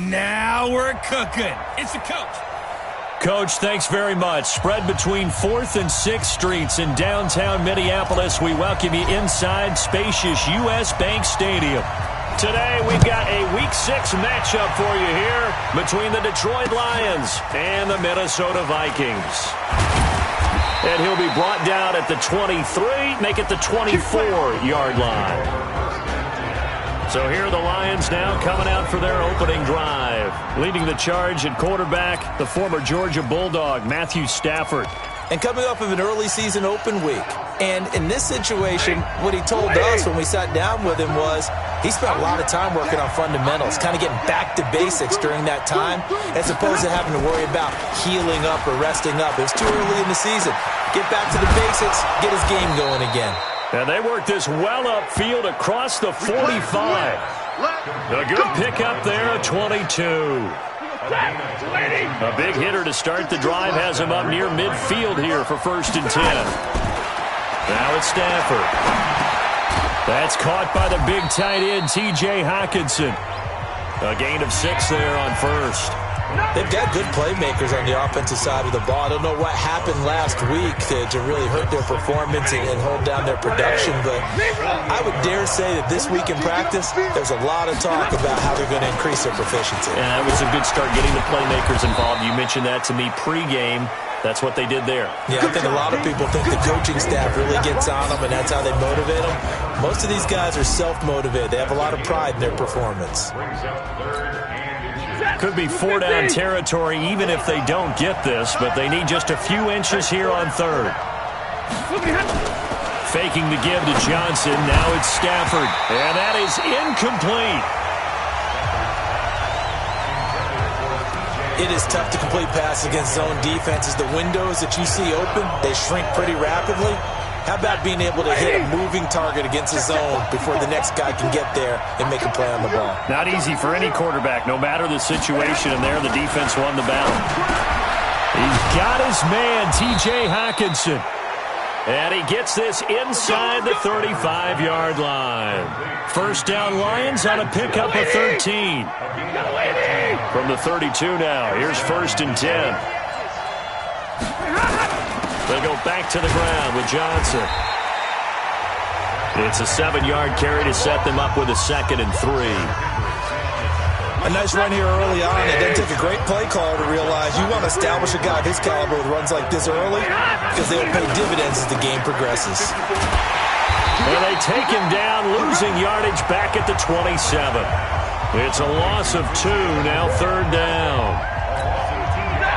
Now we're cooking. It's the coach. Coach, thanks very much. Spread between 4th and 6th Streets in downtown Minneapolis. We welcome you inside spacious U.S. Bank Stadium. Today, we've got a Week 6 matchup for you here between the Detroit Lions and the Minnesota Vikings. And he'll be brought down at the 23, make it the 24-yard line. So here are the Lions now coming out for their opening drive. Leading the charge at quarterback, the former Georgia Bulldog, Matthew Stafford. And coming off of an early season open week. And in this situation, what he told us when we sat down with him was he spent a lot of time working on fundamentals, kind of getting back to basics during that time, as opposed to having to worry about healing up or resting up. It was too early in the season. Get back to the basics, get his game going again. And they work this well upfield across the 45. A good pickup there at 22. A big hitter to start the drive has him up near midfield here for 1st and 10. Now it's Stafford. That's caught by the big tight end, T.J. Hockenson. A gain of 6 there on 1st. They've got good playmakers on the offensive side of the ball. I don't know what happened last week to really hurt their performance and hold down their production, but I would dare say that this week in practice, there's a lot of talk about how they're going to increase their proficiency. And that was a good start getting the playmakers involved. You mentioned that to me pregame. That's what they did there. Yeah, I think a lot of people think the coaching staff really gets on them, and that's how they motivate them. Most of these guys are self-motivated. They have a lot of pride in their performance. Could be 4-down territory even if they don't get this, but they need just a few inches here on 3rd. Faking the give to Johnson. Now it's Stafford. And that is incomplete. It is tough to complete passes against zone defenses. The windows that you see open, they shrink pretty rapidly. How about being able to hit a moving target against the zone before the next guy can get there and make a play on the ball? Not easy for any quarterback, no matter the situation, and there the defense won the battle. He's got his man, T.J. Hockenson. And he gets this inside the 35-yard line. 1st down Lions on a pickup of 13. From the 32 now, here's 1st and 10. They go back to the ground with Johnson. It's a 7-yard carry to set them up with a 2nd and 3. A nice run here early on. It doesn't take a great play caller to realize you want to establish a guy of his caliber with runs like this early because they'll pay dividends as the game progresses. And they take him down, losing yardage back at the 27. It's a loss of 2, now 3rd down.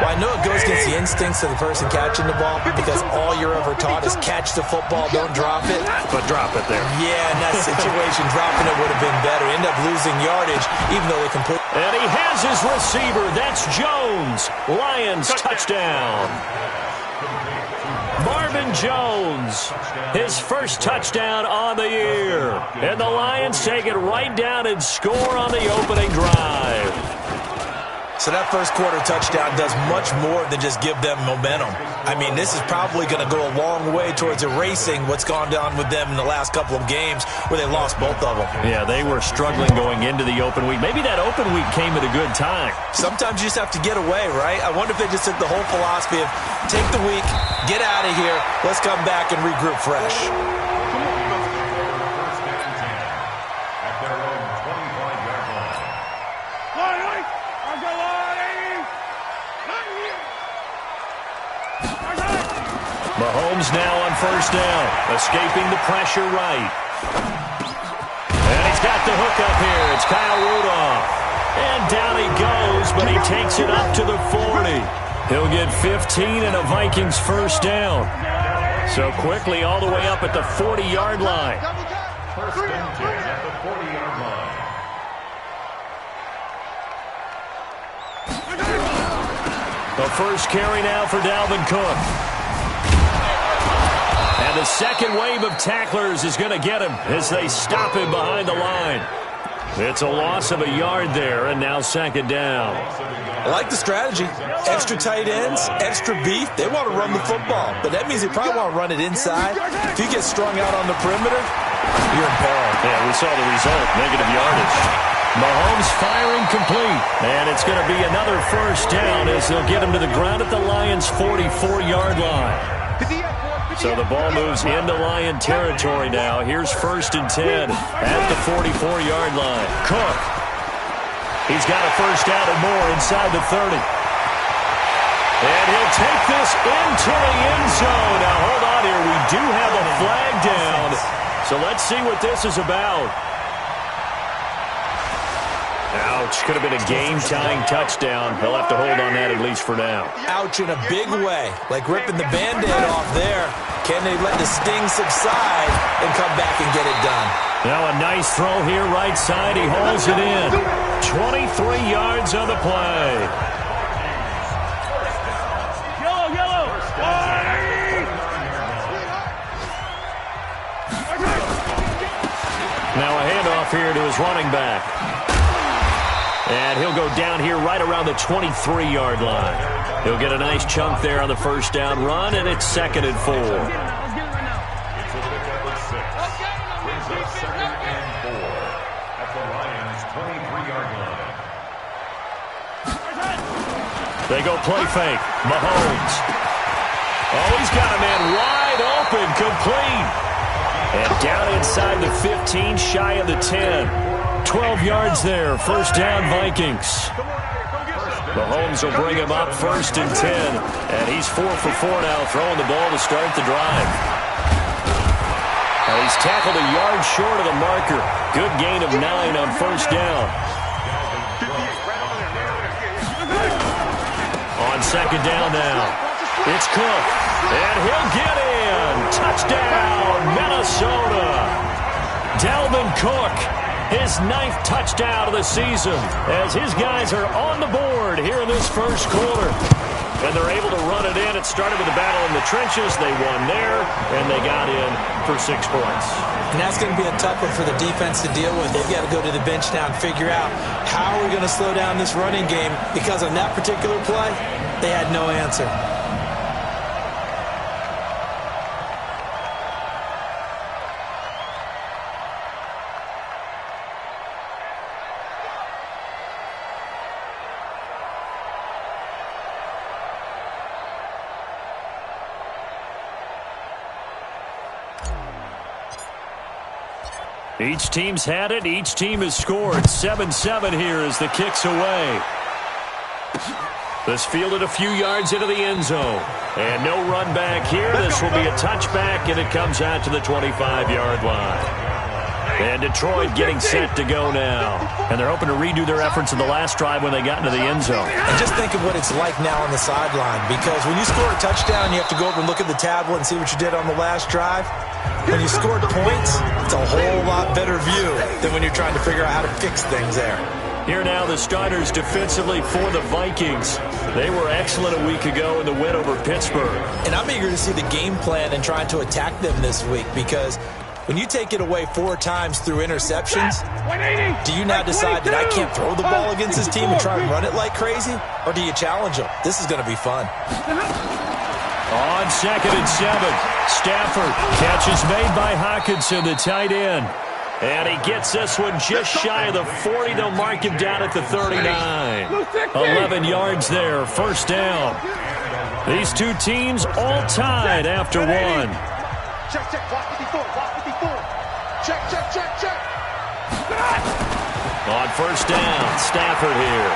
Well, I know it goes against the instincts of the person catching the ball because all you're ever taught is catch the football, don't drop it. But drop it there. Yeah, in that situation, dropping it would have been better. End up losing yardage, even though they complete. And he has his receiver. That's Jones. Lions touchdown. Marvin Jones, his first touchdown on the year. And the Lions take it right down and score on the opening drive. So that first quarter touchdown does much more than just give them momentum. I mean, this is probably going to go a long way towards erasing what's gone down with them in the last couple of games where they lost both of them. Yeah, they were struggling going into the open week. Maybe that open week came at a good time. Sometimes you just have to get away, right? I wonder if they just took the whole philosophy of take the week, get out of here, let's come back and regroup fresh. Mahomes now on 1st down, escaping the pressure right. And he's got the hook up here. It's Kyle Rudolph. And down he goes, but he takes it up to the 40. He'll get 15 and a Vikings 1st down. So quickly all the way up at the 40-yard line. 1st and 10 at the 40-yard line. The first carry now for Dalvin Cook. And the second wave of tacklers is going to get him as they stop him behind the line. It's a loss of a yard there, and now 2nd down. I like the strategy. Extra tight ends, extra beef. They want to run the football, but that means they probably want to run it inside. If you get strung out on the perimeter, you're in peril. Yeah, we saw the result, negative yardage. Mahomes firing complete. And it's going to be another first down as they'll get him to the ground at the Lions' 44-yard line. So the ball moves into Lion territory now. Here's 1st and 10 at the 44-yard line. Cook. He's got a first down and more inside the 30. And he'll take this into the end zone. Now, hold on here. We do have a flag down. So let's see what this is about. Ouch. Could have been a game-tying touchdown. He'll have to hold on that at least for now. Ouch in a big way. Like ripping the Band-Aid off there. Can they let the sting subside and come back and get it done? Now a nice throw here right side. He hauls it in. 23 yards on the play. Now a handoff here to his running back. And he'll go down here right around the 23-yard line. He'll get a nice chunk there on the first down run, and it's 2nd and 4. They go play fake. Mahomes. Oh, he's got a man wide open, complete. And down inside the 15, shy of the 10. 12 yards there, first down Vikings. Mahomes will bring him up 1st and 10. And he's 4 for 4 now, throwing the ball to start the drive. Now he's tackled a yard short of the marker. Good gain of 9 on first down. On second down now. It's Cook. And he'll get in. Touchdown, Minnesota. Dalvin Cook, his 9th touchdown of the season, as his guys are on the board here in this first quarter. And they're able to run it in. It started with a battle in the trenches. They won there, and they got in for 6 points. And that's going to be a tough one for the defense to deal with. They've got to go to the bench now and figure out how are we going to slow down this running game, because on that particular play, they had no answer. Each team's had it. Each team has scored. 7-7 here as the kick's away. This fielded a few yards into the end zone. And no run back here. This will be a touchback, and it comes out to the 25-yard line. And Detroit getting set to go now. And they're hoping to redo their efforts in the last drive when they got into the end zone. And just think of what it's like now on the sideline, because when you score a touchdown, you have to go over and look at the tablet and see what you did on the last drive. When you scored points, it's a whole lot better view than when you're trying to figure out how to fix things there. Here now the starters defensively for the Vikings. They were excellent a week ago in the win over Pittsburgh. And I'm eager to see the game plan and trying to attack them this week, because when you take it away 4 times through interceptions, do you now decide that I can't throw the ball against this team and try and run it like crazy? Or do you challenge them? This is going to be fun. On 2nd and 7, Stafford. Catch is made by Hockenson, the tight end. And he gets this one just shy of the 40. They'll mark him down at the 39. 11 yards there, first down. These two teams all tied after 1. Check, block 54, block 54. Check. On first down, Stafford here.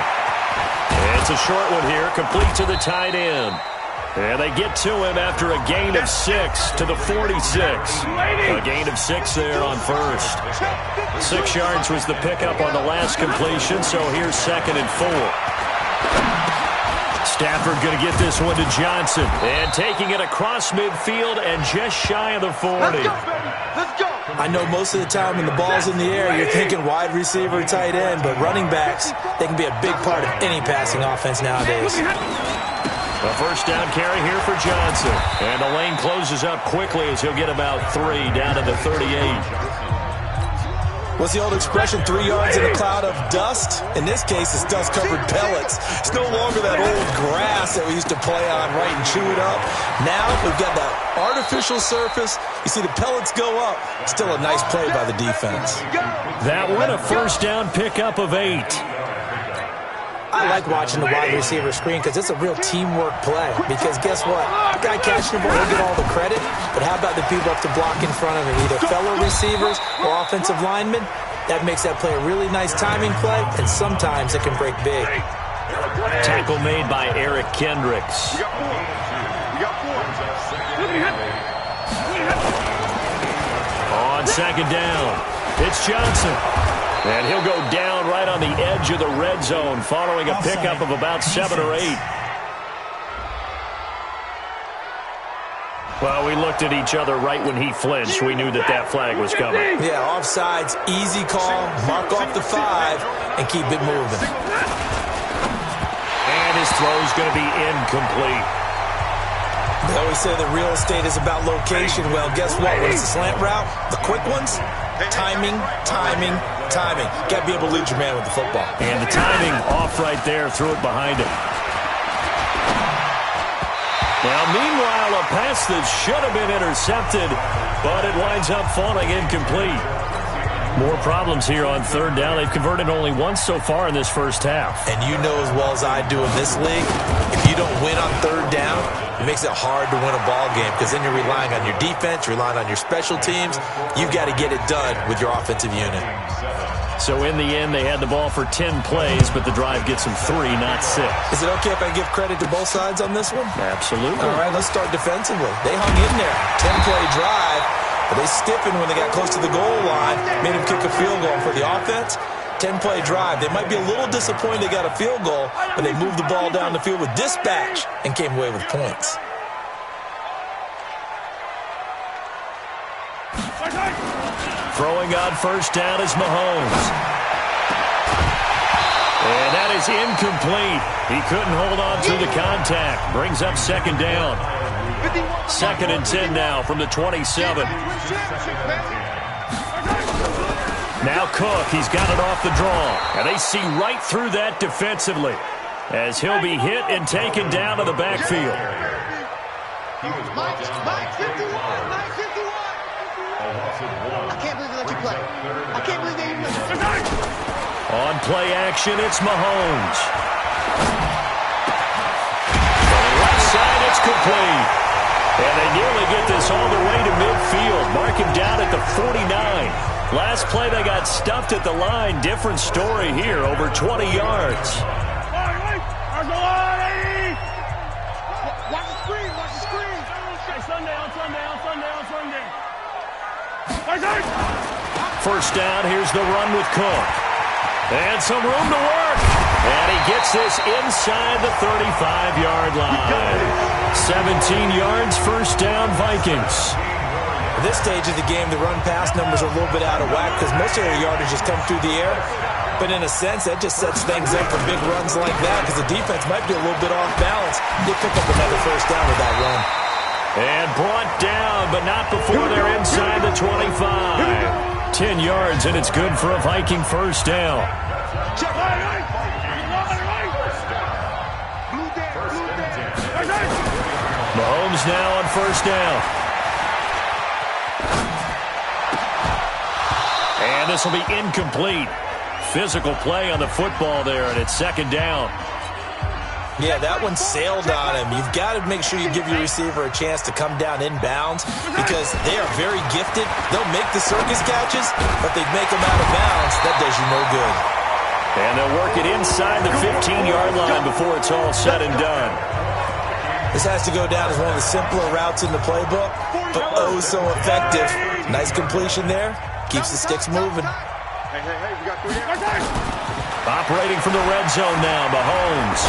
It's a short one here, complete to the tight end. And they get to him after a gain of 6 to the 46. A gain of 6 there on first. 6 yards was the pickup on the last completion, so here's 2nd and 4. Stafford going to get this one to Johnson. And taking it across midfield and just shy of the 40. Let's go. I know most of the time when the ball's in the air, you're thinking wide receiver, tight end, but running backs, they can be a big part of any passing offense nowadays. A first down carry here for Johnson. And the lane closes up quickly as he'll get about 3 down to the 38. What's the old expression, 3 yards in a cloud of dust? In this case, it's dust-covered pellets. It's no longer that old grass that we used to play on, right, and chew it up. Now we've got that artificial surface. You see the pellets go up. Still a nice play by the defense. That one a first down pickup of 8. I like watching the wide receiver screen because it's a real teamwork play. Because guess what? The guy catching the ball will get all the credit, but how about the people up to block in front of him, either fellow receivers or offensive linemen? That makes that play a really nice timing play, and sometimes it can break big. Tackle made by Eric Kendricks. On second down, it's Johnson. And he'll go down right on the edge of the red zone following a pickup of about 7 or 8. Well, we looked at each other right when he flinched. We knew that that flag was coming. Yeah, offsides, easy call, mark off the 5, and keep it moving. And his throw's going to be incomplete. They always say the real estate is about location. Well, guess what? When it's a slant route, the quick ones, timing. Got to be able to lead your man with the football. And the timing off right there, threw it behind him. Now, meanwhile, a pass that should have been intercepted, but it winds up falling incomplete. More problems here on third down. They've converted only once so far in this first half. And you know as well as I do in this league, if you don't win on third down, it makes it hard to win a ball game because then you're relying on your defense, relying on your special teams. You've got to get it done with your offensive unit. So in the end, they had the ball for 10 plays, but the drive gets them 3, not 6. Is it okay if I give credit to both sides on this one? Absolutely. All right, let's start defensively. They hung in there. 10-play drive. But they stiffened when they got close to the goal line, made him kick a field goal. For the offense, 10-play drive. They might be a little disappointed they got a field goal, but they moved the ball down the field with dispatch and came away with points. Throwing on first down is Mahomes. And that is incomplete. He couldn't hold on to the contact. Brings up second down. 2nd and 10 now from the 27. Now Cook, he's got it off the draw. And they see right through that defensively as he'll be hit and taken down to the backfield. I can't believe they let you play. I can't believe they even let you play. On play action, it's Mahomes. On the left side, it's complete. And they nearly get this all the way to midfield. Mark him down at the 49. Last play, they got stuffed at the line. Different story here, over 20 yards. Watch the screen, watch the screen. On Sunday. First down, here's the run with Cook. And some room to work. And he gets this inside the 35-yard line. 17 yards, first down, Vikings. At this stage of the game, the run-pass numbers are a little bit out of whack because most of their yardage just come through the air. But in a sense, that just sets things up for big runs like that because the defense might be a little bit off balance. They pick up another first down with that run. And brought down, but not before they're inside the 25. 10 yards, and it's good for a Viking first down. Mahomes now on first down. And this will be incomplete. Physical play on the football there, and it's second down. Yeah, that one sailed on him. You've got to make sure you give your receiver a chance to come down inbounds because they are very gifted. They'll make the circus catches, but they make them out of bounds. That does you no good. And they'll work it inside the 15-yard line before it's all said and done. This has to go down as one of the simpler routes in the playbook, but oh so effective. Nice completion there. Keeps the sticks moving. Operating from the red zone now, Mahomes.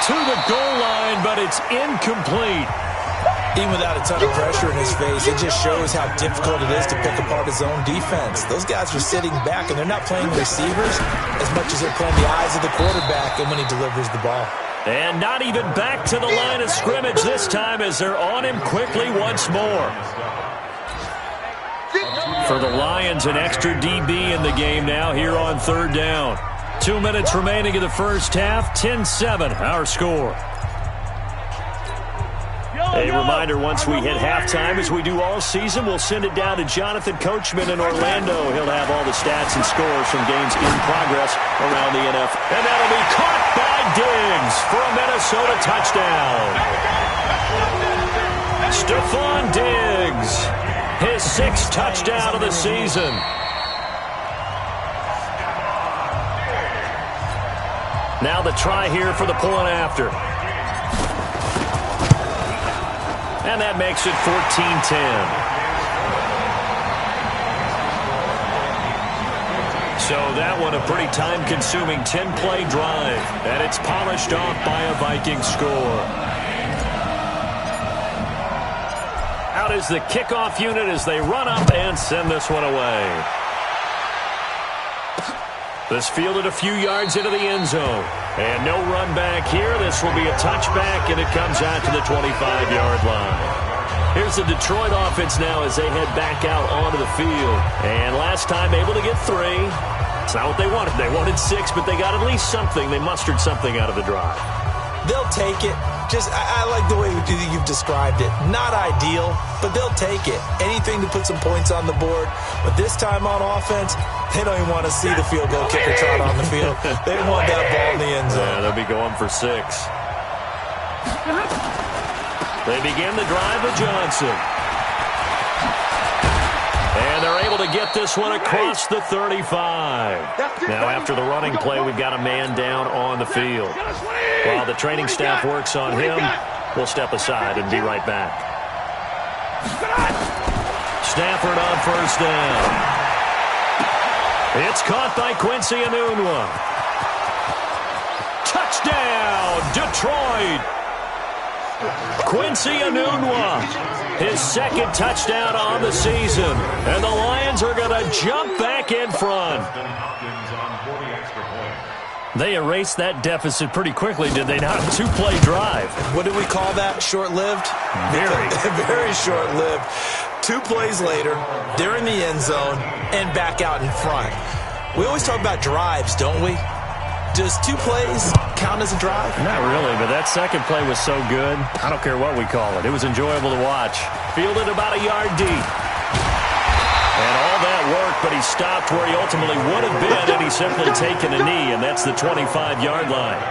To the goal line, but it's incomplete. Even without a ton of pressure in his face, it just shows how difficult it is to pick apart his own defense. Those guys are sitting back, and they're not playing receivers as much as they're playing the eyes of the quarterback and when he delivers the ball. And not even back to the line of scrimmage this time as they're on him quickly once more. For the Lions, an extra DB in the game now here on third down. 2 minutes remaining in the first half, 10-7, our score. A reminder, once we hit halftime, as we do all season, we'll send it down to Jonathan Coachman in Orlando. He'll have all the stats and scores from games in progress around the NFL. And that'll be caught by Diggs for a Minnesota touchdown. Stephon Diggs, his 6th touchdown of the season. Now the try here for the pulling after. And that makes it 14-10. So that one a pretty time-consuming 10-play drive. And it's polished off by a Viking score. Out is the kickoff unit as they run up and send this one away. This fielded a few yards into the end zone. And no run back here. This will be a touchback, and it comes out to the 25-yard line. Here's the Detroit offense now as they head back out onto the field. And last time able to get 3. It's not what they wanted. They wanted 6, but they got at least something. They mustered something out of the drive. They'll take it. I like the way you've described it. Not ideal, but they'll take it. Anything to put some points on the board. But this time on offense, they don't even want to see the field goal kicker trot on the field. They want that ball in the end zone. Yeah, they'll be going for 6. They begin the drive with Johnson. And they're able to get this one across the 35. Now after the running play, we've got a man down on the field. While the training staff works on him, we'll step aside and be right back. Stafford on first down. It's caught by Quincy Enunwa. Touchdown, Detroit! Quincy Enunwa, his 2nd touchdown on the season. And the Lions are going to jump back in front. They erased that deficit pretty quickly, did they not? 2-play drive. What do we call that? Short-lived? Very short-lived. 2 plays later, they're in the end zone and back out in front. We always talk about drives, don't we? Does 2 plays count as a drive? Not really, but that second play was so good. I don't care what we call it. It was enjoyable to watch. Fielded about a yard deep. And all that worked, but he stopped where he ultimately would have been had he simply taken a knee, and that's the 25-yard line.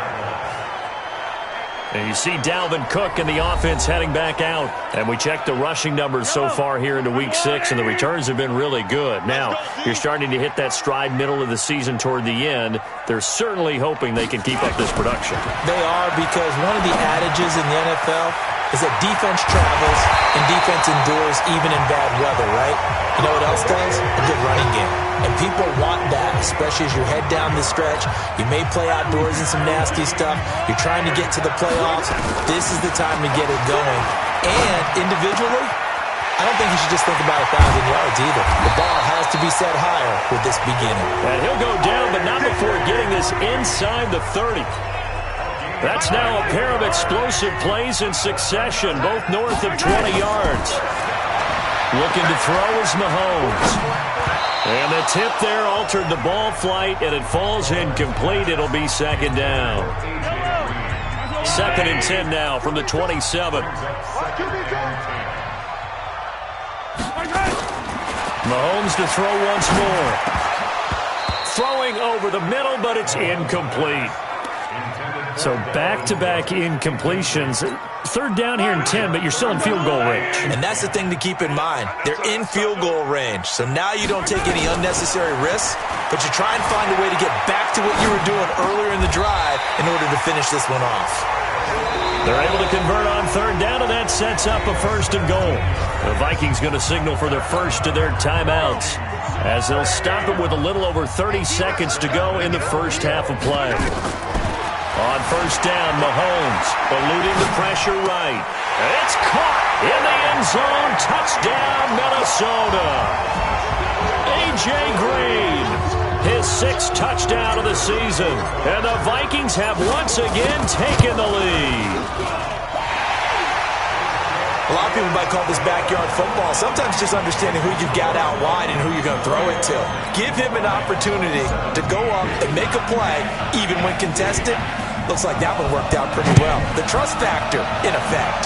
And you see Dalvin Cook and the offense heading back out. And we checked the rushing numbers so far here into Week 6, and the returns have been really good. Now, you're starting to hit that stride middle of the season toward the end. They're certainly hoping they can keep up this production. They are, because one of the adages in the NFL is that defense travels and defense endures even in bad weather, right? You know what else does? A good running game. And people want that, especially as you head down the stretch. You may play outdoors in some nasty stuff. You're trying to get to the playoffs. This is the time to get it going. And individually, I don't think you should just think about 1,000 yards either. The bar has to be set higher with this beginning. And he'll go down, but not before getting this inside the 30. That's now a pair of explosive plays in succession, both north of 20 yards. Looking to throw is Mahomes. And the tip there altered the ball flight, and it falls incomplete. It'll be 2nd down. 2nd and 10 now from the 27. Mahomes to throw once more. Throwing over the middle, but it's incomplete. So back-to-back incompletions. 3rd down here and 10, but you're still in field goal range. And that's the thing to keep in mind. They're in field goal range. So now you don't take any unnecessary risks, but you try and find a way to get back to what you were doing earlier in the drive in order to finish this one off. They're able to convert on 3rd down, and that sets up a 1st and goal. The Vikings going to signal for their first of their timeouts as they'll stop it with a little over 30 seconds to go in the first half of play. On 1st down, Mahomes eluding the pressure right. And it's caught in the end zone. Touchdown, Minnesota. A.J. Green, his 6th touchdown of the season. And the Vikings have once again taken the lead. A lot of people might call this backyard football. Sometimes just understanding who you've got out wide and who you're going to throw it to. Give him an opportunity to go up and make a play, even when contested. Looks like that one worked out pretty well. The trust factor in effect.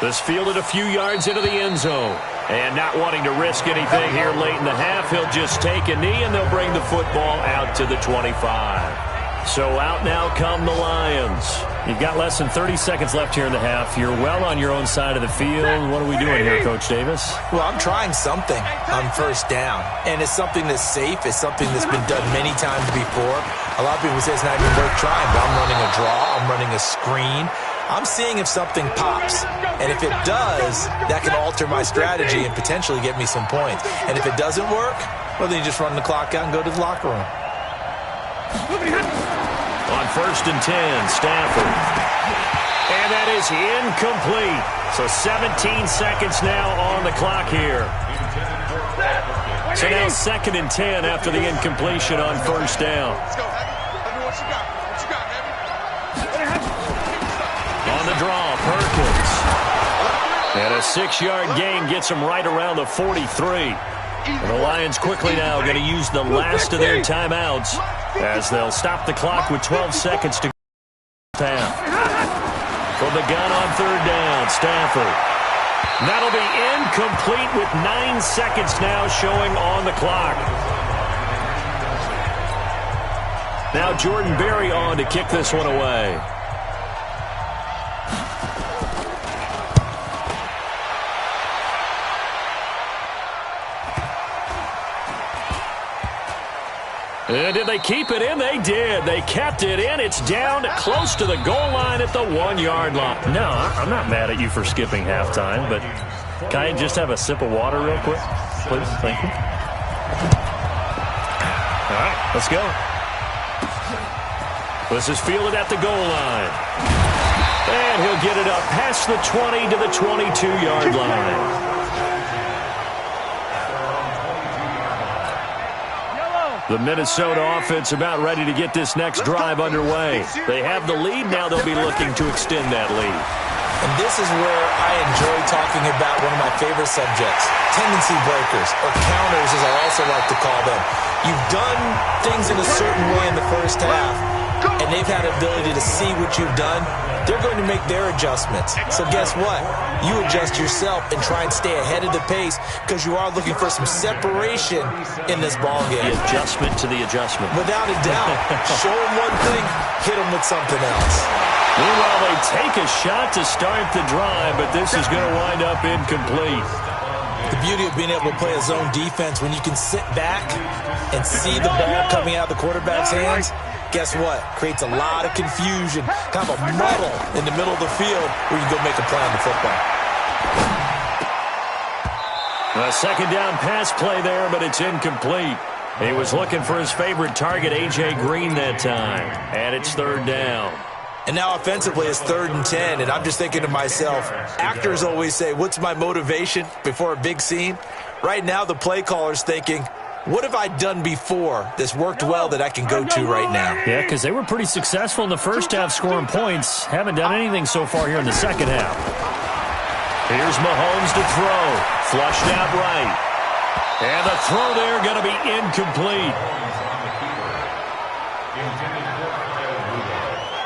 This fielded a few yards into the end zone. And not wanting to risk anything here late in the half, he'll just take a knee and they'll bring the football out to the 25. So out now come the Lions. You've got less than 30 seconds left here in the half. You're well on your own side of the field. What are we doing here, Coach Davis? Well, I'm trying something on first down. And it's something that's safe. It's something that's been done many times before. A lot of people say it's not even worth trying, but I'm running a draw. I'm running a screen. I'm seeing if something pops. And if it does, that can alter my strategy and potentially get me some points. And if it doesn't work, well, then you just run the clock out and go to the locker room. On 1st and 10, Stafford. And that is incomplete. So 17 seconds now on the clock here. So now 2nd and 10 after the incompletion on first down. Let's go, Heavy. Heavy, what you got? What you got, Heavy? On the draw, Perkins. And a 6-yard gain gets them right around the 43. And the Lions quickly now going to use the last of their timeouts as they'll stop the clock with 12 seconds to go. From the gun on 3rd down, Stafford. That'll be incomplete with 9 seconds now showing on the clock. Now Jordan Berry on to kick this one away. And did they keep it in? They did. They kept it in. It's down close to the goal line at the 1-yard line. No, I'm not mad at you for skipping halftime, but can I just have a sip of water real quick? Please, thank you. All right, let's go. This is fielded at the goal line. And he'll get it up past the 20 to the 22-yard line. The Minnesota offense about ready to get this next drive underway. They have the lead. Now they'll be looking to extend that lead. And this is where I enjoy talking about one of my favorite subjects, tendency breakers, or counters as I also like to call them. You've done things in a certain way in the first half, and they've had the ability to see what you've done. They're going to make their adjustments. So guess what? You adjust yourself and try and stay ahead of the pace because you are looking for some separation in this ball game. The adjustment to the adjustment. Without a doubt. Show them one thing, hit them with something else. Meanwhile, they take a shot to start the drive, but this is going to wind up incomplete. The beauty of being able to play a zone defense when you can sit back and see the ball coming out of the quarterback's hands, guess what? Creates a lot of confusion, kind of a muddle in the middle of the field where you can go make a play on the football. A 2nd down pass play there, but it's incomplete. He was looking for his favorite target, A.J. Green, that time. And it's 3rd down. And now offensively it's 3rd and 10, and I'm just thinking to myself, actors always say, what's my motivation before a big scene? Right now the play caller's thinking, what have I done before that's worked well that I can go to right now? Yeah, because they were pretty successful in the first half scoring points. Haven't done anything so far here in the second half. Here's Mahomes to throw. Flushed out right. And the throw there going to be incomplete.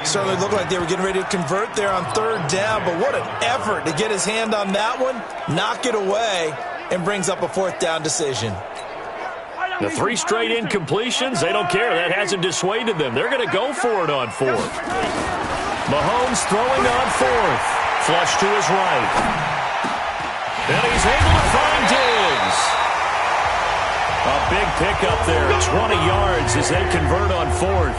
Certainly looked like they were getting ready to convert there on 3rd down, but what an effort to get his hand on that one, knock it away, and brings up a 4th down decision. The 3 straight incompletions, they don't care. That hasn't dissuaded them. They're going to go for it on 4th. Mahomes throwing on 4th. Flush to his right. And he's able to find Diggs. A big pickup there, 20 yards as they convert on 4th.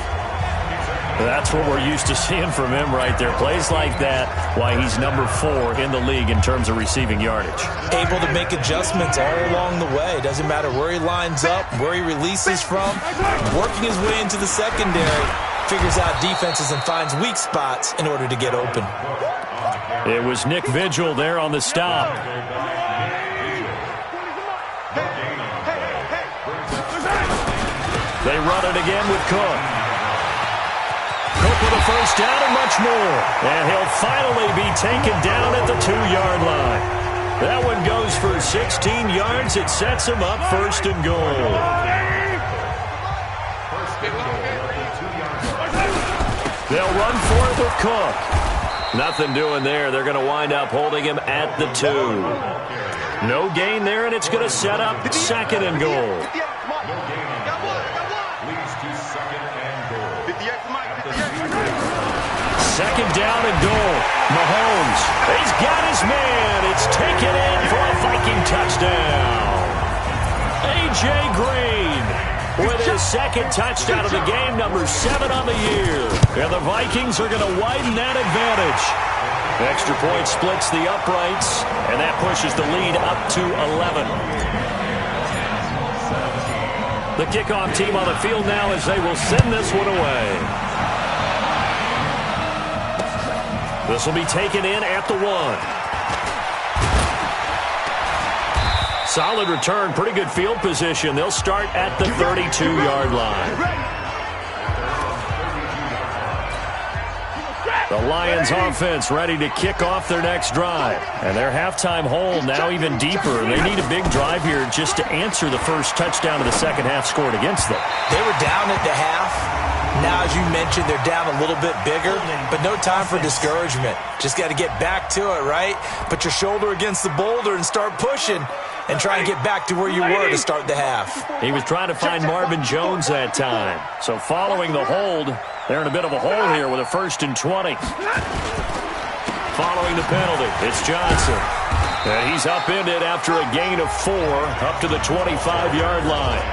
That's what we're used to seeing from him right there. Plays like that, why he's number 4 in the league in terms of receiving yardage. Able to make adjustments all along the way. Doesn't matter where he lines up, where he releases from. Working his way into the secondary, figures out defenses and finds weak spots in order to get open. It was Nick Vigil there on the stop. They run it again with Cook. Cook for the first down and much more. And he'll finally be taken down at the 2-yard line. That one goes for 16 yards. It sets him up first and goal. They'll run for it with Cook. Nothing doing there. They're going to wind up holding him at the 2. No gain there, and it's going to set up second and goal. Second down and goal. Mahomes, he's got his man. It's taken in for a Viking touchdown. A.J. Green with his second touchdown of the game, number 7 on the year. And the Vikings are going to widen that advantage. Extra point splits the uprights, and that pushes the lead up to 11. The kickoff team on the field now as they will send this one away. This will be taken in at the 1. Solid return, pretty good field position. They'll start at the 32-yard line. The Lions offense ready to kick off their next drive. And their halftime hole now even deeper. They need a big drive here just to answer the first touchdown of the second half scored against them. They were down at the half. Now, as you mentioned, they're down a little bit bigger, but no time for discouragement. Just got to get back to it, right? Put your shoulder against the boulder and start pushing and try and get back to where you were to start the half. He was trying to find Marvin Jones that time. So following the hold, they're in a bit of a hole here with a 1st and 20. Following the penalty, it's Johnson. And he's upended after a gain of 4 up to the 25-yard line.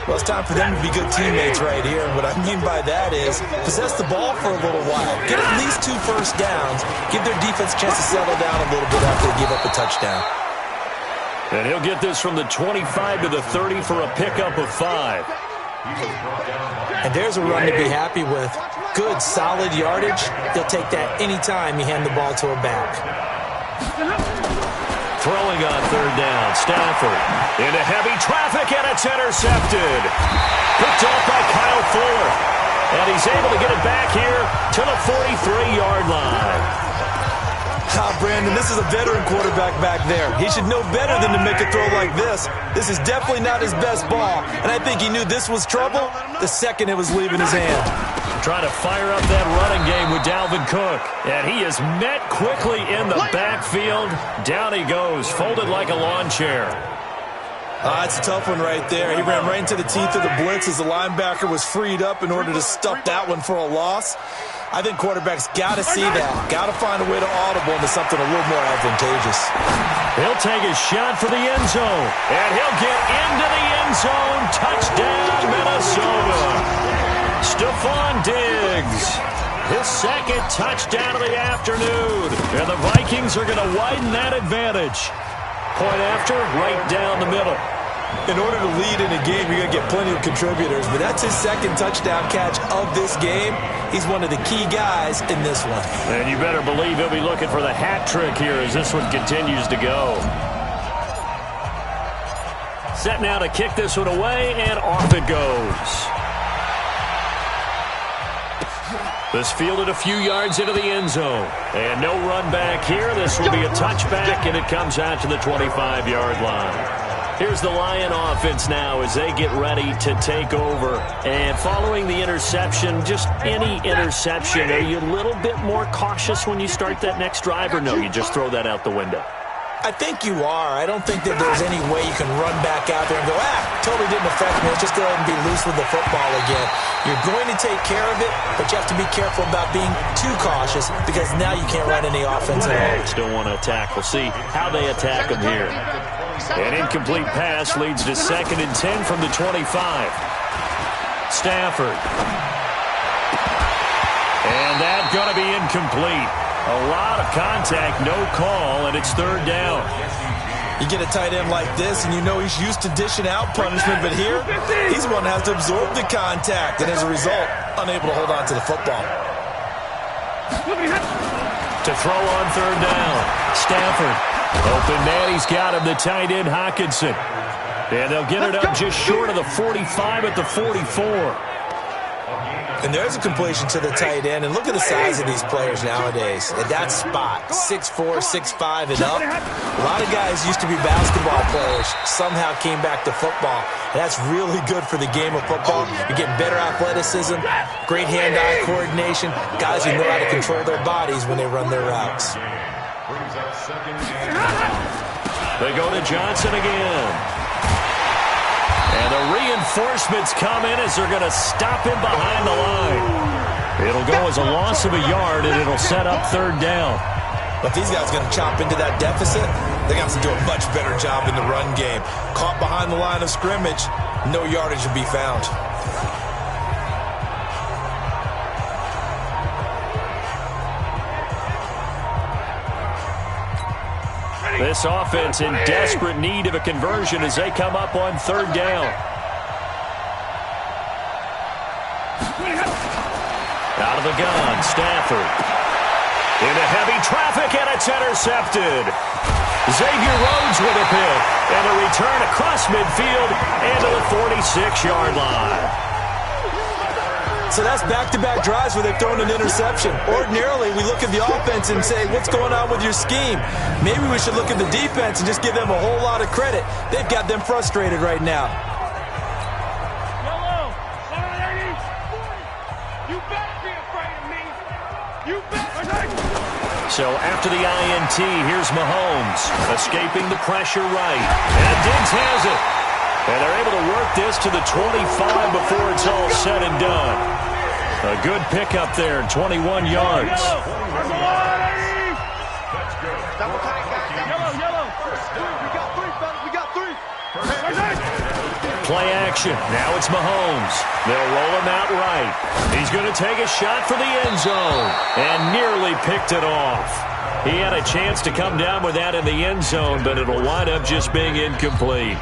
Well, it's time for them to be good teammates right here. And what I mean by that is possess the ball for a little while. Get at least 2 first downs. Give their defense a chance to settle down a little bit after they give up a touchdown. And he'll get this from the 25 to the 30 for a pickup of 5. And there's a run to be happy with. Good, solid yardage. He'll take that anytime you hand the ball to a back. Throwing on 3rd down, Stafford into heavy traffic, and it's intercepted. Picked off by Kyle Fuller. And he's able to get it back here to the 43-yard line. Brandon, this is a veteran quarterback back there. He should know better than to make a throw like this. This is definitely not his best ball, and I think he knew this was trouble the second it was leaving his hand. Trying to fire up that running game with Dalvin Cook, and he is met quickly in the backfield. Down he goes, folded like a lawn chair. It's a tough one right there. He ran right into the teeth of the blitz as the linebacker was freed up in order to stuff that one for a loss. I think quarterbacks got to see that. Got to find a way to audible into something a little more advantageous. He'll take a shot for the end zone, and he'll get into the end zone. Touchdown, Minnesota. Stephon Diggs, his second touchdown of the afternoon. And the Vikings are going to widen that advantage. Point after, right down the middle. In order to lead in a game, you're going to get plenty of contributors, but that's his second touchdown catch of this game. He's one of the key guys in this one. And you better believe he'll be looking for the hat trick here as this one continues to go. Set now to kick this one away, and off it goes. This fielded a few yards into the end zone. And no run back here. This will be a touchback, and it comes out to the 25-yard line. Here's the Lion offense now as they get ready to take over. And following the interception, just any interception, are you a little bit more cautious when you start that next drive, or no, you just throw that out the window? I think you are. I don't think that there's any way you can run back out there and go, totally didn't affect me. Let's just go ahead and be loose with the football again. You're going to take care of it, but you have to be careful about being too cautious because now you can't run any offense at all. Still want to attack. We'll see how they attack them here. An incomplete pass leads to 2nd and 10 from the 25. Stafford. And that's going to be incomplete. A lot of contact, no call, and it's 3rd down. You get a tight end like this, and you know he's used to dishing out punishment, but here, he's the one that has to absorb the contact, and as a result, unable to hold on to the football. To throw on 3rd down, Stafford. Open man, he's got him, the tight end, Hockenson. And they'll get it up just short of the 45 at the 44. And there's a completion to the tight end. And look at the size of these players nowadays. At that spot, 6'4", 6'5", and up. A lot of guys used to be basketball players, somehow came back to football. And that's really good for the game of football. You're getting better athleticism, great hand-eye coordination, guys who know how to control their bodies when they run their routes. They go to Johnson again. And the reinforcements come in as they're going to stop him behind the line. It'll go as a loss of a yard, and it'll set up third down. But these guys are going to chop into that deficit. They're going to have to do a much better job in the run game. Caught behind the line of scrimmage, no yardage will be found. This offense in desperate need of a conversion as they come up on third down. Out of the gun, Stafford. Into heavy traffic, and it's intercepted. Xavier Rhodes with a pick, and a return across midfield and to the 46-yard line. So that's back-to-back drives where they've thrown an interception. Ordinarily, we look at the offense and say, what's going on with your scheme? Maybe we should look at the defense and just give them a whole lot of credit. They've got them frustrated right now. So after the INT, here's Mahomes, escaping the pressure right. And Diggs has it. And they're able to work this to the 25 before it's all said and done. A good pickup there, 21 yards. Play action. Now it's Mahomes. They'll roll him out right. He's going to take a shot for the end zone and nearly picked it off. He had a chance to come down with that in the end zone, but it'll wind up just being incomplete.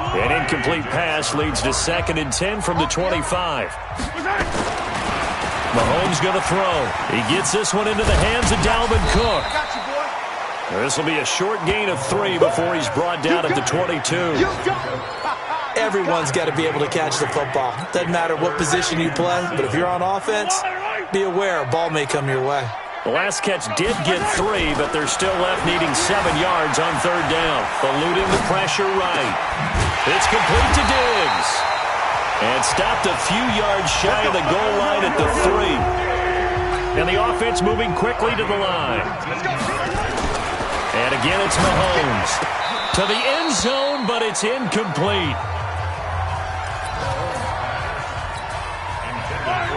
An incomplete pass leads to 2nd and 10 from the 25. Mahomes going to throw. He gets this one into the hands of Dalvin Cook. This will be a short gain of 3 before he's brought down at the 22. Everyone's got to be able to catch the football. Doesn't matter what position you play, but if you're on offense, be aware a ball may come your way. The last catch did get 3, but they're still left needing 7 yards on third down. Eluding the pressure right. It's complete to Diggs. And stopped a few yards shy of the goal line at the 3. And the offense moving quickly to the line. And again, it's Mahomes. To the end zone, but it's incomplete.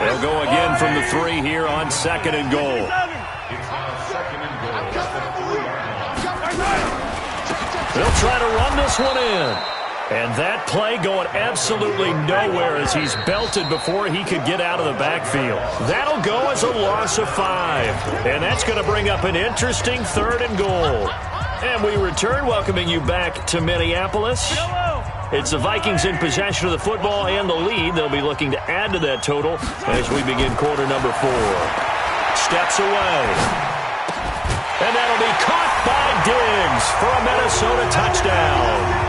They'll go again from the 3 here on 2nd and goal. They'll try to run this one in. And that play going absolutely nowhere as he's belted before he could get out of the backfield. That'll go as a loss of 5. And that's going to bring up an interesting 3rd and goal. And we return, welcoming you back to Minneapolis. It's the Vikings in possession of the football and the lead. They'll be looking to add to that total as we begin quarter number 4. Steps away. And that'll be caught by Diggs for a Minnesota touchdown.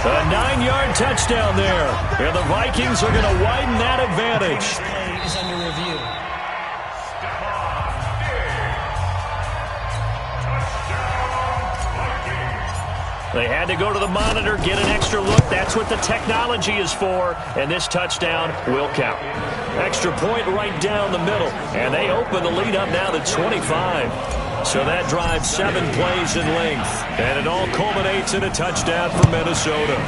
A 9-yard touchdown there. And the Vikings are going to widen that advantage. Play is under review. They had to go to the monitor, get an extra look. That's what the technology is for. And this touchdown will count. Extra point right down the middle. And they open the lead up now to 25. So that drives 7 plays in length. And it all culminates in a touchdown for Minnesota.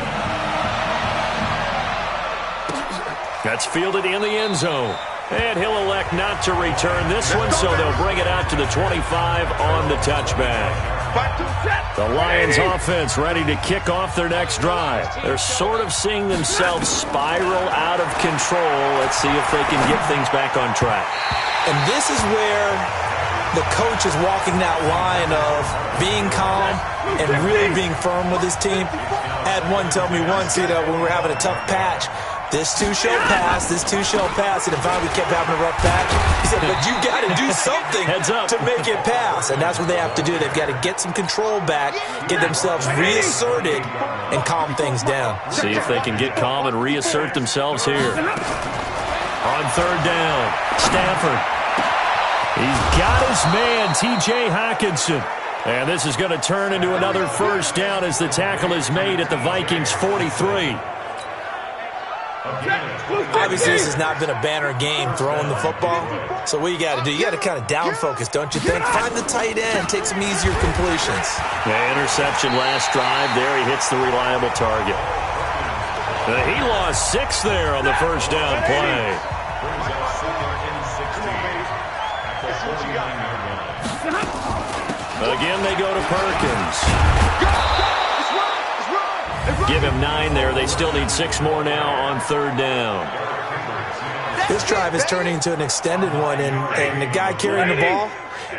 That's fielded in the end zone. And he'll elect not to return this one, so they'll bring it out to the 25 on the touchback. The Lions offense ready to kick off their next drive. They're sort of seeing themselves spiral out of control. Let's see if they can get things back on track. And this is where the coach is walking that line of being calm and really being firm with his team. I had one tell me once, when we were having a tough patch, this too shall pass, and if we kept having a rough patch, he makes it, but you got to do something Heads up to make it pass. And that's what they have to do. They've got to get some control back, get themselves reasserted, and calm things down. See if they can get calm and reassert themselves here. On third down, Stafford. He's got his man, T.J. Hockenson. And this is going to turn into another first down as the tackle is made at the Vikings' 43. Obviously, this has not been a banner game throwing the football. So what you got to do, you got to kind of down focus, don't you think? Find the tight end, take some easier completions. The interception last drive there. He hits the reliable target. He lost 6 there on the first down play. Again, they go to Perkins. Give him 9 there. They still need 6 more now on third down. This drive is turning into an extended one, and the guy carrying the ball,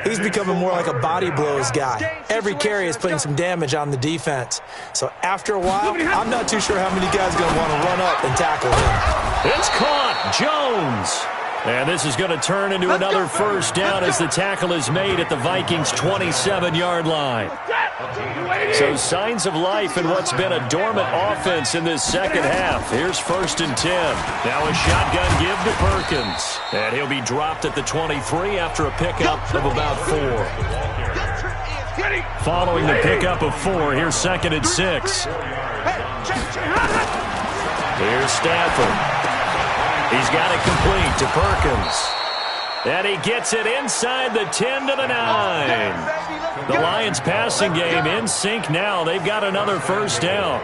he's becoming more like a body blows guy. Every carry is putting some damage on the defense. So after a while, I'm not too sure how many guys are going to want to run up and tackle him. It's caught. Jones. And this is going to turn into another first down as the tackle is made at the Vikings' 27-yard line. So signs of life in what's been a dormant offense in this second half. Here's 1st and 10. Now a shotgun give to Perkins. And he'll be dropped at the 23 after a pickup of about 4. Following the pickup of 4, here's 2nd and 6. Here's Stafford. He's got it complete to Perkins. And he gets it inside the 10 to the 9. The Lions passing game in sync now. They've got another first down.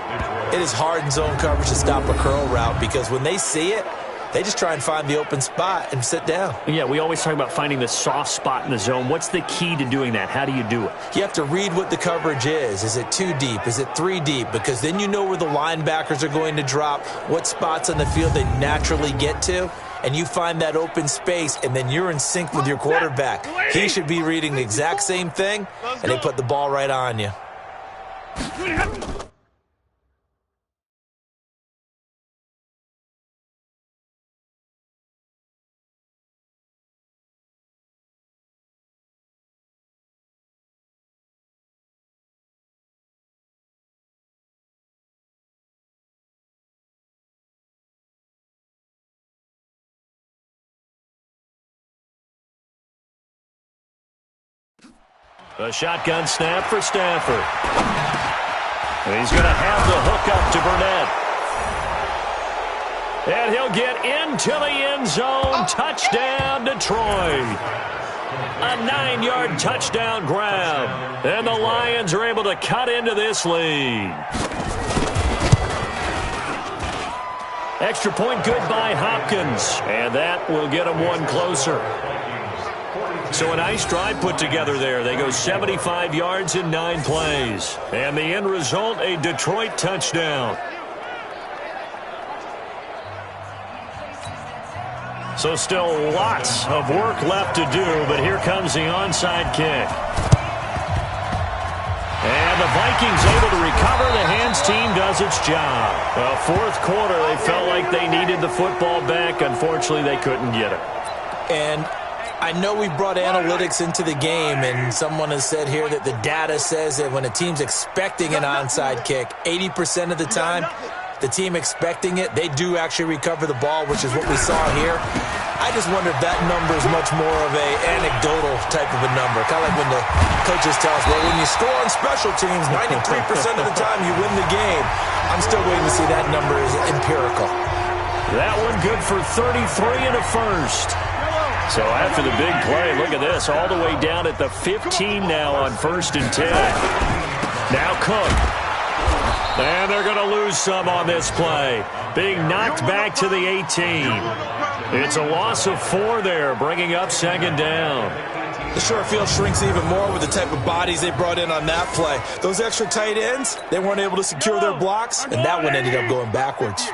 It is hard in zone coverage to stop a curl route because when they see it, they just try and find the open spot and sit down. Yeah, we always talk about finding the soft spot in the zone. What's the key to doing that? How do you do it? You have to read what the coverage is. Is it 2 deep? Is it 3 deep? Because then you know where the linebackers are going to drop, what spots on the field they naturally get to, and you find that open space, and then you're in sync with your quarterback. He should be reading the exact same thing, and they put the ball right on you. A shotgun snap for Stafford. And he's going to have the hook up to Burnett. And he'll get into the end zone. Touchdown, Detroit. A 9-yard touchdown grab. And the Lions are able to cut into this lead. Extra point good by Hopkins. And that will get them one closer. So a nice drive put together there. They go 75 yards in 9 plays. And the end result, a Detroit touchdown. So still lots of work left to do, but here comes the onside kick. And the Vikings able to recover. The hands team does its job. Well, 4th quarter, they felt like they needed the football back. Unfortunately, they couldn't get it. And I know we brought analytics into the game, and someone has said here that the data says that when a team's expecting an onside kick, 80% of the time, the team expecting it, they do actually recover the ball, which is what we saw here. I just wonder if that number is much more of a anecdotal type of a number. Kind of like when the coaches tell us, well, when you score on special teams, 93% of the time you win the game. I'm still waiting to see that number is empirical. That one good for 33 and a first. So after the big play, look at this, all the way down at the 15 now on 1st and 10. Now Cook. And they're going to lose some on this play. Being knocked back to the 18. It's a loss of 4 there, bringing up 2nd down. The short field shrinks even more with the type of bodies they brought in on that play. Those extra tight ends, they weren't able to secure their blocks, and that one ended up going backwards.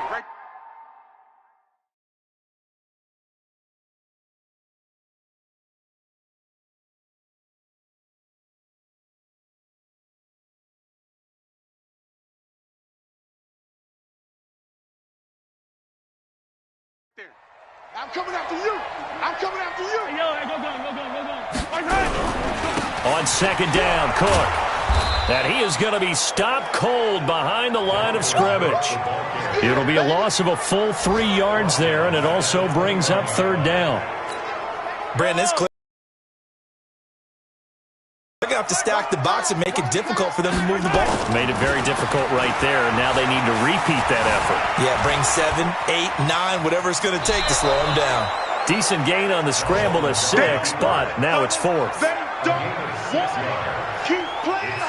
I'm coming after you. I'm coming after you. Hey, yo, On second down, Cook. And he is going to be stopped cold behind the line of scrimmage. It'll be a loss of a full 3 yards there, and it also brings up third down. Brandon, it's clear. They're going to have to stack the box and make it difficult for them to move the ball. Made it very difficult right there, and now they need to repeat that effort. Yeah, bring 7, 8, 9, whatever it's going to take to slow them down. Decent gain on the scramble to 6, but now it's 4th.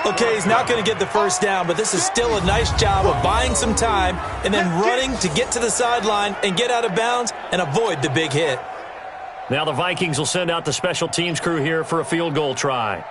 Okay, he's not going to get the first down, but this is still a nice job of buying some time and then running to get to the sideline and get out of bounds and avoid the big hit. Now the Vikings will send out the special teams crew here for a field goal try.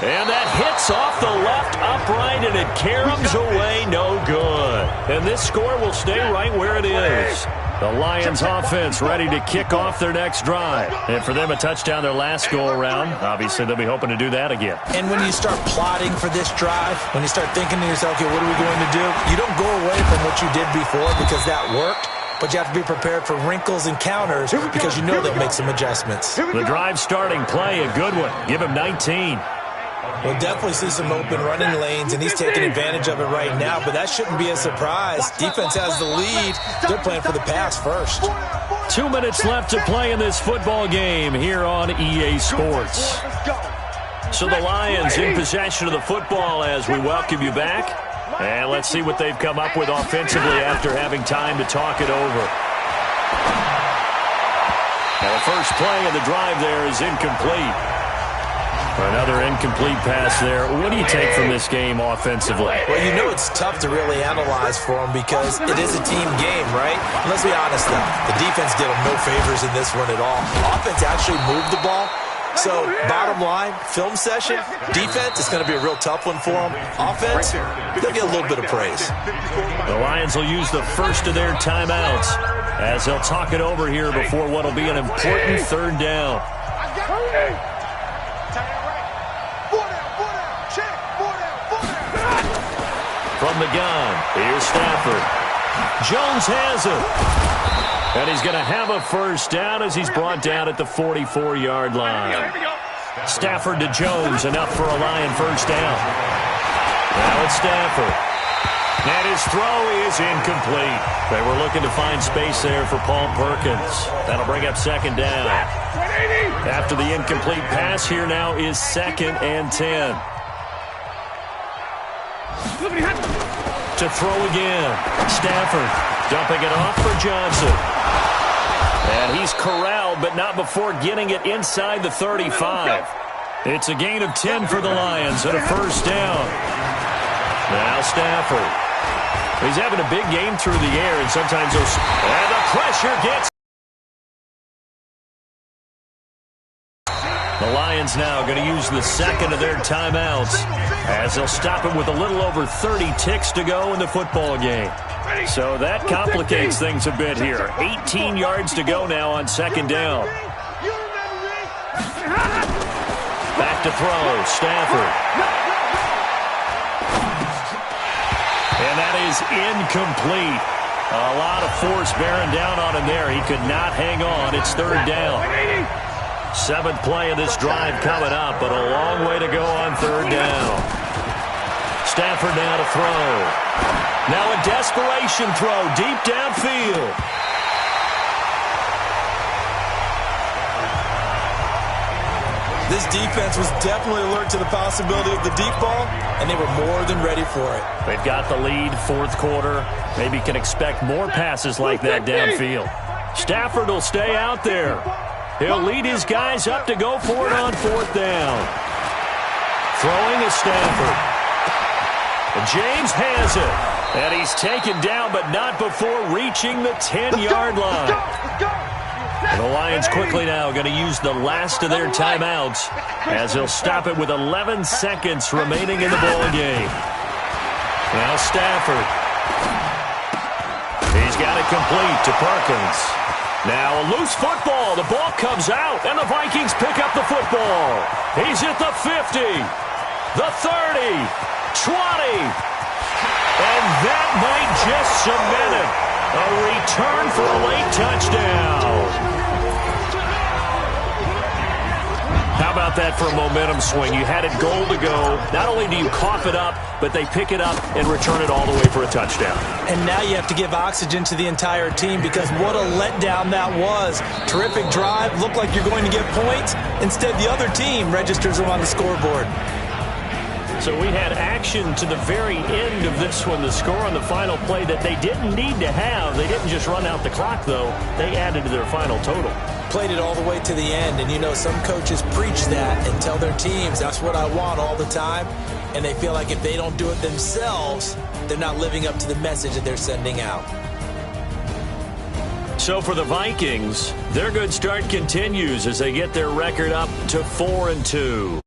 And that hits off the left upright, and it caroms away, no good. And this score will stay right where it is. The Lions offense ready to kick off their next drive. And for them, a touchdown their last go-around. Obviously, they'll be hoping to do that again. And when you start plotting for this drive, when you start thinking to yourself, okay, what are we going to do? You don't go away from what you did before because that worked. But you have to be prepared for wrinkles and counters because you know they'll make some adjustments. The drive starting play, a good one. Give him 19. We'll definitely see some open running lanes, and he's taking advantage of it right now, but that shouldn't be a surprise. Defense has the lead. They're playing for the pass first. 2 minutes left to play in this football game here on EA Sports. So the Lions in possession of the football as we welcome you back. And let's see what they've come up with offensively after having time to talk it over. Now the first play of the drive there is incomplete. Another incomplete pass there. What do you take from this game offensively? Well, you know it's tough to really analyze for them because it is a team game, right? And let's be honest, though. The defense did them no favors in this one at all. Offense actually moved the ball. So, bottom line, film session, defense, it's going to be a real tough one for them. Offense, they'll get a little bit of praise. The Lions will use the first of their timeouts as they'll talk it over here before what will be an important third down. From the gun, here's Stafford. Jones has it. And he's going to have a first down as he's brought down at the 44-yard line. Stafford to Jones, enough for a Lion first down. Now it's Stafford. And his throw is incomplete. They were looking to find space there for Paul Perkins. That'll bring up second down. After the incomplete pass, here now is 2nd and 10. To throw again. Stafford dumping it off for Johnson. And he's corralled, but not before getting it inside the 35. It's a gain of 10 for the Lions and a first down. Now Stafford. He's having a big game through the air, and sometimes those... And the pressure gets... The Lions now going to use the second of their timeouts as they'll stop him with a little over 30 ticks to go in the football game. So that complicates things a bit here. 18 yards to go now on second down. Back to throw, Stafford. And that is incomplete. A lot of force bearing down on him there. He could not hang on. It's third down. 7th play of this drive coming up, but a long way to go on third down. Stafford now to throw. Now a desperation throw deep downfield. This defense was definitely alert to the possibility of the deep ball, and they were more than ready for it. They've got the lead, 4th quarter. Maybe can expect more passes like that downfield. Stafford will stay out there. He'll lead his guys up to go for it on 4th down. Throwing is Stafford. And James has it. And he's taken down, but not before reaching the 10-yard line. And the Lions quickly now going to use the last of their timeouts as they'll stop it with 11 seconds remaining in the ball game. Now Stafford. He's got it complete to Perkins. Now a loose football. The ball comes out, and the Vikings pick up the football. He's at the 50, the 30, 20. And that might just cement it. A return for a late touchdown. How about that for a momentum swing? You had it goal to go. Not only do you cough it up, but they pick it up and return it all the way for a touchdown. And now you have to give oxygen to the entire team because what a letdown that was. Terrific drive. Looked like you're going to get points. Instead, the other team registers them on the scoreboard. So we had action to the very end of this one. The score on the final play that they didn't need to have. They didn't just run out the clock, though. They added to their final total. Played it all the way to the end. And, you know, some coaches preach that and tell their teams, that's what I want all the time. And they feel like if they don't do it themselves, they're not living up to the message that they're sending out. So for the Vikings, their good start continues as they get their record up to 4-2.